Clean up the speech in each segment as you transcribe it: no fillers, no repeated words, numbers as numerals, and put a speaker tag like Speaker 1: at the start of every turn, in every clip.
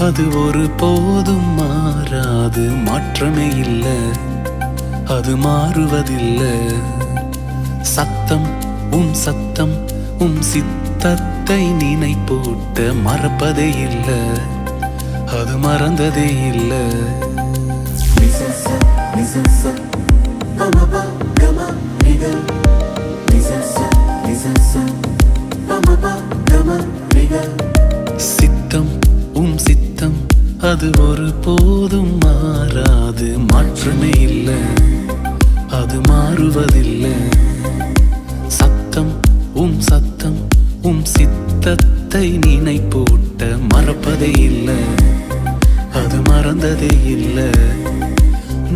Speaker 1: அது ஒரு போதும் மாறாது, மாற்றமே இல்லை, அது மாறுவதில்லை. சத்தம் சத்தம் சித்தத்தை நினைப்போட்ட மறப்பதே இல்லை, அது மறந்ததே இல்லை. சித்தம் சித்தம் அது ஒரு போதும் மாறாது, மாற்றமே இல்லை, அது மாறுவதில்லை. சத்தம் சத்தம் சித்தத்தை நினைப்போட்ட மறப்பதே இல்லை, அது மறந்ததே இல்லை.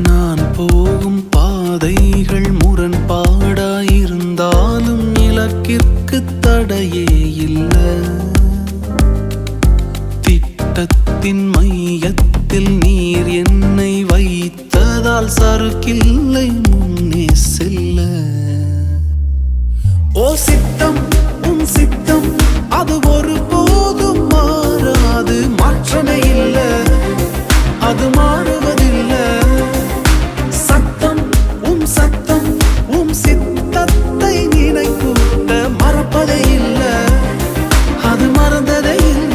Speaker 1: நான் போகும் பாதைகள் முரண்பாடாயிருந்தாலும் இலக்கிற்கு தடையே இல்லை. திட்டத்தின் மையத்தில் நீர் என்னை வைத்ததால் சறுக்கில்லை முன்னே செல்ல. ஓ சித்தம் சித்தம் அது ஒரு போதும் மாறாது, மாற்றமே இல்லை, அது மாறுவதில்லை. சத்தம் சத்தம் சித்தத்தை நினைக்கூட்ட மறப்பதே இல்லை, அது மறந்ததே இல்லை.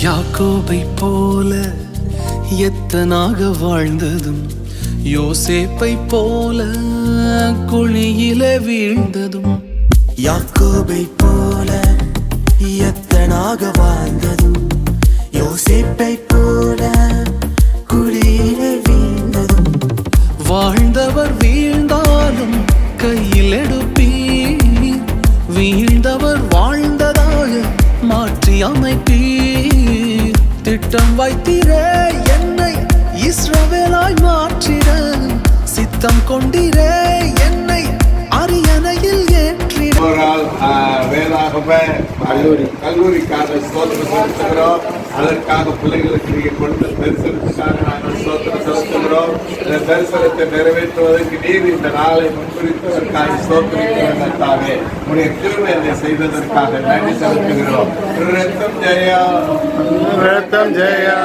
Speaker 1: யாக்கோபை போல எத்தனாக வாழ்ந்ததும், யோசேப்பை போல குழியில வீழ்ந்ததும்.
Speaker 2: யாக்கோபை போல எத்தனாக வாழ்ந்ததும், யோசேப்பை போல குழியில வீழ்ந்ததும்.
Speaker 1: வாழ்ந்தவர் வீழ்ந்தாலும் கையில் எடுப்பீர், வீழ்ந்தவர் வாழ்ந்ததாக மாற்றி அமைப்பீர். திட்டம் வைத்தீரே என்னை இஸ்ரவேலாய் மாற்றிட, சித்தம் கொண்டீரே என்னை அரியணையில் ஏற்றிட.
Speaker 3: கல்லூரிக்காக ஸ்தோத்திரம் செலுத்துகிறோம். அதற்காக பிள்ளைகளுக்கு நீங்க கொடுத்த தரிசனத்துக்காக நாங்கள் ஸ்தோத்திரம் செலுத்துகிறோம். இந்த தரிசனத்தை நிறைவேற்றுவதற்கு நீர் இந்த நாளை முன்குறித்ததற்காக ஸ்தோத்திரிக்கிறதற்காக உடைய கிருபையை செய்ததற்காக நன்றி செலுத்துகிறோம். ரத்தம் ஜெயா, ரத்தம் ஜெயா,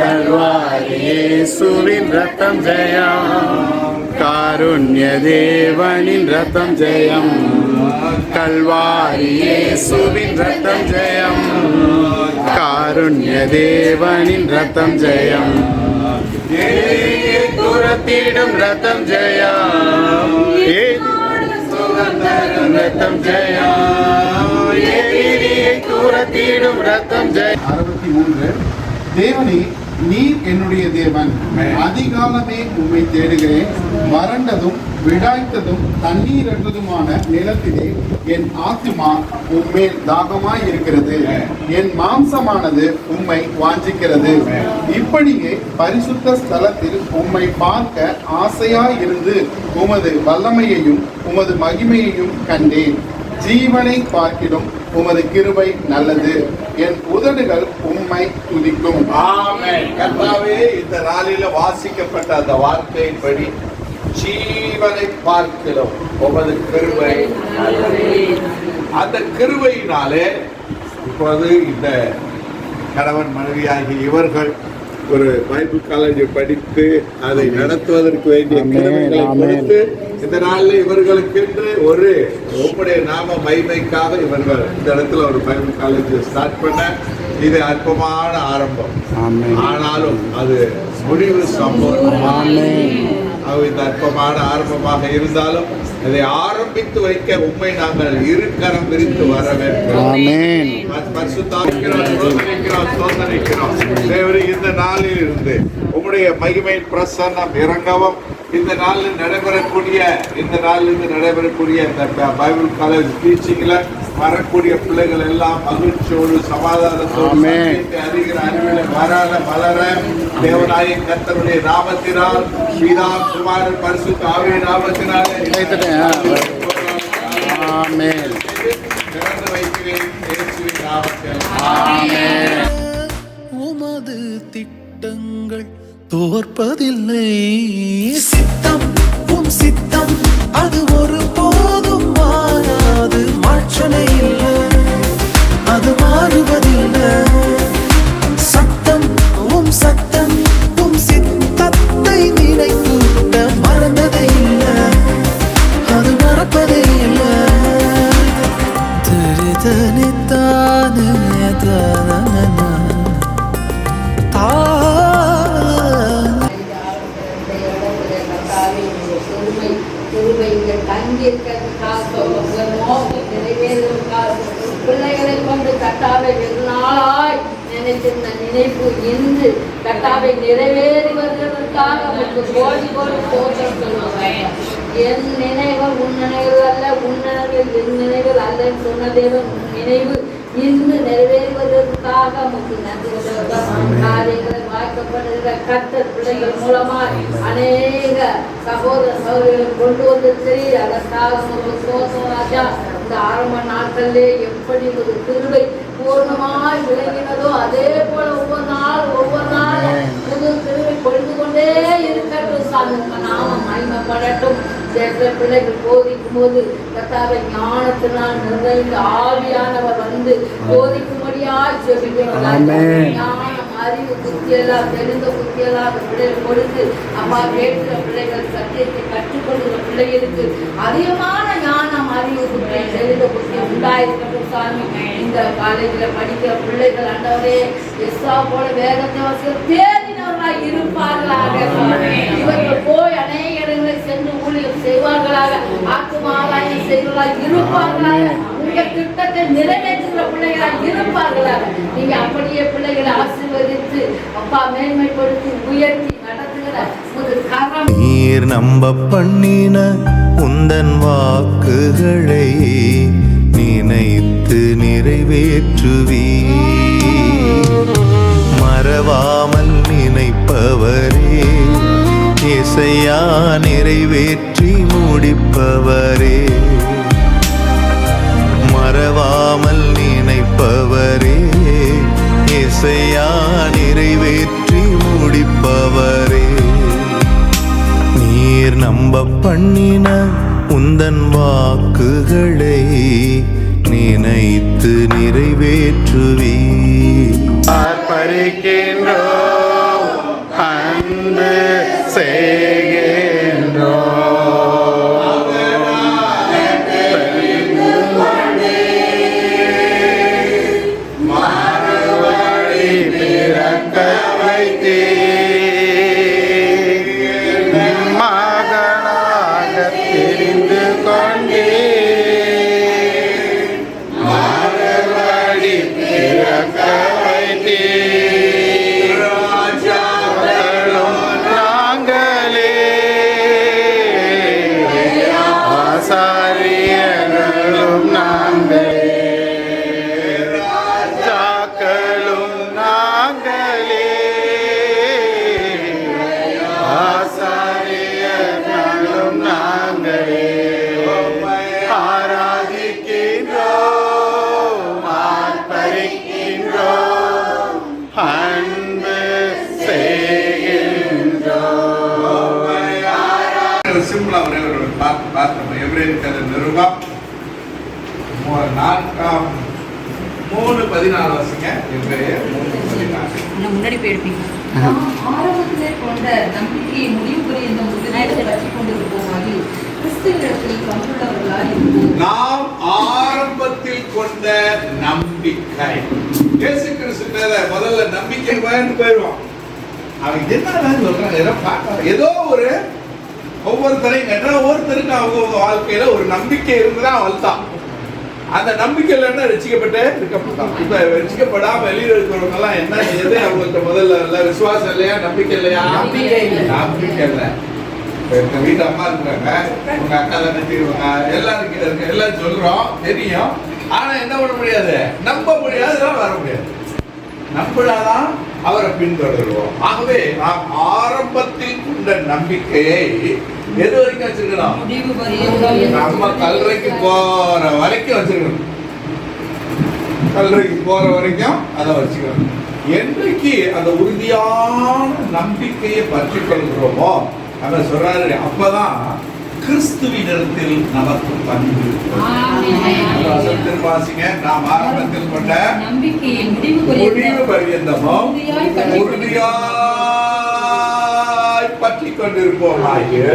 Speaker 3: கல்வாரி இயேசுவின் ரத்தம் ஜெயா, காருண்ய தேவனின் ரத்தம் ஜெயம், கல்வாரி இயேசுவின் ரத்தம் ஜெயம், காருண்ய தேவனின் ரத்தம் ஜெயம், துரத்திடும் ரத்தம் ஜெயம், சுகந்தரும் ரத்தம் ஜெயம், துரத்திடும் ரத்தம் ஜெயம்.
Speaker 4: 63 தேவனே நீர் என்னுடைய தேவன், அதிகாலமே உம்மை தேடுகிறேன். வறண்டதும் விடாய்த்ததும் தண்ணீரற்றதுமான நிலத்திலே என் ஆத்துமா உம்மேல் தாகமாய் இருக்கிறது, என் மாம்சமானது உம்மை வாஞ்சிக்கிறது. இப்படியே பரிசுத்த ஸ்தலத்தில் உம்மை பார்க்க ஆசையாய் இருந்து உமது வல்லமையையும் உமது மகிமையையும் கண்டேன். ஜீவனை பார்க்கிடும் உமது கிருபை நல்லது, என் உதடுகள் உம்மை துதிக்கும்.
Speaker 3: ஆமென். கர்த்தாவே, இந்த நாளில வாசிக்கப்பட்ட அந்த வார்த்தையின்படி ஜீவனை பார்க்கிறோம் உமது கிருபை நல்லது. அந்த கிருபையினாலே இப்போது இந்த கணவன் மனைவியாகிய இவர்கள் ஒரு பைபிள் காலேஜை படித்து அதை நடத்துவதற்கு வேண்டிய கிருபைகளை கொடுத்து இந்த நாளில் இவர்களுக்கென்று ஒரு உம்முடைய நாம மகிமைக்காக இவர்கள் இந்த இடத்துல ஒரு பைபிள் காலேஜ் ஸ்டார்ட் பண்ண இது அற்பமான ஆரம்பம். ஆனாலும் அது முடிவு சம்பவம். இந்த அற்பமான ஆரம்பமாக இருந்தாலும் அதை ஆரம்பித்து வைக்க உண்மை நாங்கள் இருக்கரம் விரித்து வர வேண்டும். இந்த நாளில் இருந்து உம்முடைய மகிமை பிரசன்னம் இறங்கவும், இந்த நாளில் நடைபெறக்கூடிய இந்த பைபிள் காலேஜ் டீச்சிங்ல வரக்கூடிய பிள்ளைகள் எல்லாம் மகிழ்ச்சியோடு சமாதானத்தோடு சத்தியத்தை அறிகிற அறிவில் வளர தேவனாய கர்த்தருடைய நாமத்தினால் பிதா குமாரன் பரிசுத்த ஆவியின் நாமத்தினால் திறந்து வைக்கிறேன் இயேசுவின் நாமத்தில்.
Speaker 1: உமது திட்டங்கள் தோற்பதில்லை. சித்தம் உம் சித்தம் அது ஒரு போதும் மாறாது. மாற்றமே இல்லை, அது மாறுவதில்லை. சத்தம் உம் சத்தம் உம் சித்தத்தை நினைக்கூட்ட மறந்ததே இல்லை, அது மறப்பதே இல்லை. தனித்தானே
Speaker 5: பிள்ளைகளை கொண்டு கட்டாவை வெகு நாளாய் நினைத்திருந்த நினைப்பு இன்று கட்டாவை நிறைவேறி வருவதற்காக உங்களுக்கு கோடி கோடி தோற்றம் சொல்லுவாங்க. என் நினைவுகள் உன் நினைவுகள் அல்ல, உன் நினைவுகள் என் நினைவுகள் அல்ல சொன்ன தேவன் உன் நினைவு இன்று நிறைவேறுவதற்காக நமக்கு நன்றி. காரியங்களை வாய்க்கப்படுகிற கர்த்தர் பிள்ளைகள் மூலமாய் அநேக சகோதர சகோதரிகளை கொண்டு வந்து சரி அதற்காக ராஜா இந்த ஆரம்ப நாட்களிலே எப்படி ஒரு கிருபை பூர்ணமாய் விளங்கினதோ அதே போல ஒவ்வொரு நாள் புது கிருபை பொழிந்து கொண்டே இருக்கட்டும். சாமி நாமம் மகிமைப்படட்டும். பிள்ளைகள் போதிக்கும் போது கர்த்தாவை ஞானத்தினால் நிறைந்த ஆவியானவர் வந்து போதிக்கும்படியாய் ஜெபிக்கிறோம். ஞானம் அறிவு புத்தியெல்லாம் தெரிந்த புத்தியெல்லாம் அந்த பிள்ளைகள் கொடுத்து அம்மா கேட்கிற பிள்ளைகள் சத்தியத்தை கற்றுக்கொள்கிற பிள்ளைகளுக்கு அதிகமான ஞானம் அறிவு புத்தி தெரிந்த புத்தி உண்டாயிருக்கட்டும். சாமி இந்த காலேஜில் படிக்கிற பிள்ளைகள் ஆண்டவரே எஸ்ஸா போல வேதத்தை வாசிக்க தேடினவர்களாக இருப்பார்களாக. இவர்கள் போய் அநேக இடங்களை சென்று ஊழியம் செய்வார்களாக, ஆத்துமாராயம் செய்வர்களாக இருப்பார்களாக, உங்க திட்டத்தை நிறைவேற்றுகிற பிள்ளைகளாக இருப்பார்களாக. நீங்க அப்படியே பிள்ளைகளை ஆசீர்வதித்து அப்பா மேன்மைப்படுத்தி உயர்த்தி நடத்துகிற ஒரு கரம்.
Speaker 6: நீர் நம்ப பண்ணின உந்தன் வாக்குகளை நினைத்து நிறைவேற்றுவீர். மறவாமல் நினைப்பவரே இசையா நிறைவேற்றி முடிப்பவரே. மறவாமல் நினைப்பவரே இசையா நிறைவேற்றி முடிப்பவரே. நீர் நம்ப பண்ணின உந்தன் வாக்குகளை நினைத்து நிறைவேற்றுவீர்.
Speaker 4: ஆர்ப்பரிக்கின்றோம், அன்பு செய்கின்றோம். மறுபடி பிறக்க வைத்தீர், மகனாக தெரிந்து கொண்டீர். மறுபடி பிறக்க வைத்தீர், நாங்களே ஆசாரியர்களும் நாங்களே, ராஜாக்களும் நாங்களே, ஆசாரியர்களும் நாங்களே. ஆராதிக்கின்றோம், ஆர்ப்பரிக்கின்றோம், அன்பு செய்கின்றோம்.
Speaker 3: சிம்பிளா ஒரே ஒரு பார்த்தோம். எபிரேயர் கதை நிருபம் 3:14 வாசிங்க. எபிரேயர் 3:14.
Speaker 7: முன்னாடி போயிருப்பீங்க. ஆரம்பத்திலே கொண்ட நம்பிக்கையை முடிவு புரிந்த முதலில் பற்றி கொண்டிருப்போமாகி கிறிஸ்துவிடத்தில் பங்குள்ளவர்களாய் இருப்போம்.
Speaker 3: நாம் ஆரம்பத்தில் கொண்ட நம்பிக்கை. இயேசு கிறிஸ்து முதல்ல நம்பிக்கை போயிடுவான். அவன் என்ன சொல்றான், ஏதோ ஒரு ஒவ்வொருத்தருக்கு அவங்க வாழ்க்கையில ஒரு நம்பிக்கை இருந்துதான் வளர்த்தான். அந்த நம்பிக்கையில என்ன ரசிக்கப்பட்டு இருக்கப்பட்டான். இப்ப ரசிக்கப்படாம வெளியில இருக்கிறவங்க எல்லாம் என்ன எது அவங்களுக்கு முதல்ல இல்ல விசுவாசம் இல்லையா, நம்பிக்கை இல்லையா? நம்பிக்கை இல்ல. எங்க வீட்டு அம்மா இருக்காங்க, உங்க அக்கா தானே தீருவாங்க, எல்லாரும் சொல்றோம் தெரியும். ஆனா என்ன பண்ண முடியாது, நம்ப முடியாது, வர முடியாது. நம்பினாதான் அவரை பின்தொடருவோம். ஆகவே நாம் ஆரம்பத்தில் கொண்ட நம்பிக்கையை எது வரைக்கும் வச்சிருக்கணும்?
Speaker 7: முடிவு பரியந்தம்.
Speaker 3: நம்ம கல்லறைக்கு போற வரைக்கும் வச்சிருக்கணும். கல்லறைக்கு போற வரைக்கும் அதை வச்சுக்கணும். என்றைக்கு அந்த உறுதியான நம்பிக்கையை பற்றி கொள்கிறோமோ நம்ம சொல்றாரு, அப்பதான் கிறிஸ்துவினிடத்தில் நமக்கு பங்கு. வாசிங்க, நாம் ஆரம்பத்தில் கொண்ட
Speaker 7: நம்பிக்கையை
Speaker 3: முடிவு பரியந்தமும் உறுதியாய் பற்றி கொண்டிருப்போமாகிய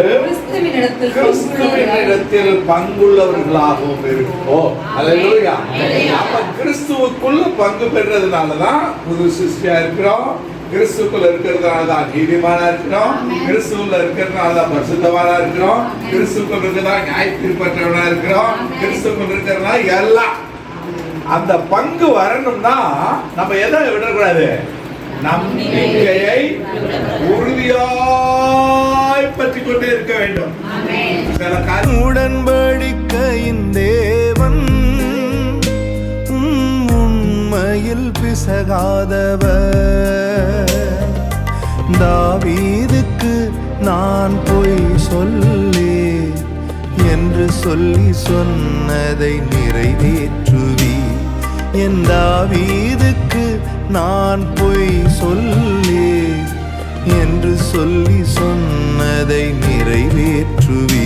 Speaker 3: கிறிஸ்துவினிடத்தில் பங்குள்ளவர்களாகவும் இருப்போம். அல்லேலூயா. அப்ப கிறிஸ்துவுக்குள்ள பங்கு பெற்றதுனாலதான் புது சிருஷ்டியா இருக்கிறோம். கிறிஸ்துக்குள்ள இருக்கிறதுனால தான் நீதிமானா இருக்கிறோம். கிறிஸ்துக்குள்ள இருக்கிறதுனால தான் பரிசுத்தவானா இருக்கிறோம். கிறிஸ்துக்குள்ள இருக்கிறதா நியாய தீர்ப்பற்றவனா இருக்கிறோம். கிறிஸ்துக்குள்ள இருக்கிறதுனால எல்லாம். அந்த பங்கு வரணும்னா நம்ம எதை விடக்கூடாது? நம்பிக்கையை உறுதியாய் பற்றி கொண்டே இருக்க வேண்டும்.
Speaker 6: உடன்படிக்கையின் தேவன் உண்மையில் பிசகாதவர். தாவீதுக்கு நான் பொய் சொல்லி என்று சொல்லி சொன்னதை நிறைவேற்றுவி. என் தாவீதுக்கு நான் பொய் சொல்லி என்று சொல்லி சொன்னதை நிறைவேற்றுவீர்.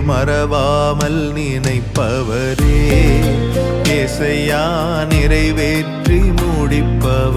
Speaker 6: மறவாமல் நினைப்பவரே, இசையா நிறைவேற்றி முடிப்பவர்.